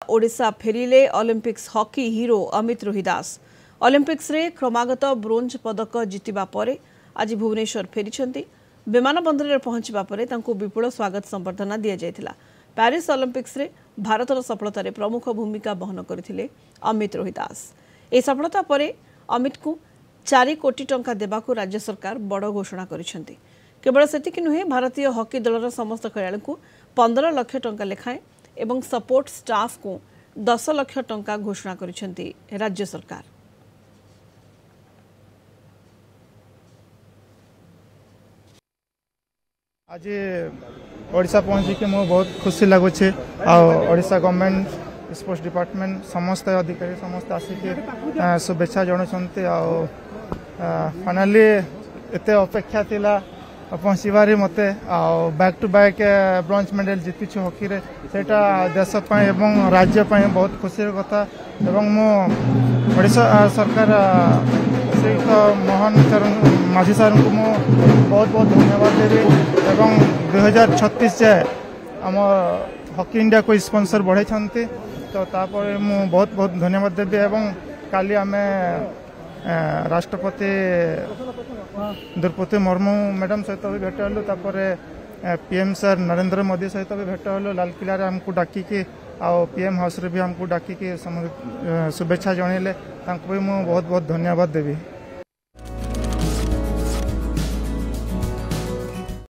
ओडिशा फेरिले Olympics hockey hero Amit Rohidas Olympics रे क्रमागत ब्रोंज पदक जितिबा परे आज भुवनेश्वर फेरी विमान बंदर में पहुंचवा परे तांको विपुल स्वागत संबर्धना दिया जायतिला। पेरिस ओलंपिक्स रे भारतर सफलता रे प्रमुख भूमिका बहन करथिले अमित रोहिदास। ए सफलता परे अमित को 4 कोटी टंका देबाकू राज्य सरकार बड़ घोषणा करिसेंती। केवल सेतिक नुहे भारतीय हॉकी दलर समस्त खेलाड़ी को 15 लाख टंका लेखाएं एवं सपोर्ट स्टाफ को 10 लाख टंका घोषणा करिसेंती राज्य सरकार। आज ओडिशा पहुंची मो बहुत खुशी लगुचे। ओडिशा गवर्नमेंट स्पोर्ट्स डिपार्टमेंट समस्त अधिकारी समस्त आसिक शुभेच्छा जनाते। फाइनाली एत अपेक्षा थिला पहुँचबार मत back to back bronze medal जीति हॉकी रे सेटा देश एवं राज्य बहुत खुशी कथा। ओडिशा सरकार श्रीयुक्त मोहन माझी सार को बहुत बहुत धन्यवाद देवी। 2036 जाए आम हॉकी इंडिया को स्पॉन्सर बढ़े तो तापर मु बहुत बहुत धन्यवाद देवी। काली आम राष्ट्रपति द्रौपदी मुर्मू मैडम सहित भी भेट हलु। पीएम सर नरेंद्र मोदी सहित भी भेट हलु। लाल किला आमको डाकिकी पीएम हाउस रे भी आमको डाकिकी शुभेच्छा जनइले। भी मु बहुत बहुत धन्यवाद देवी।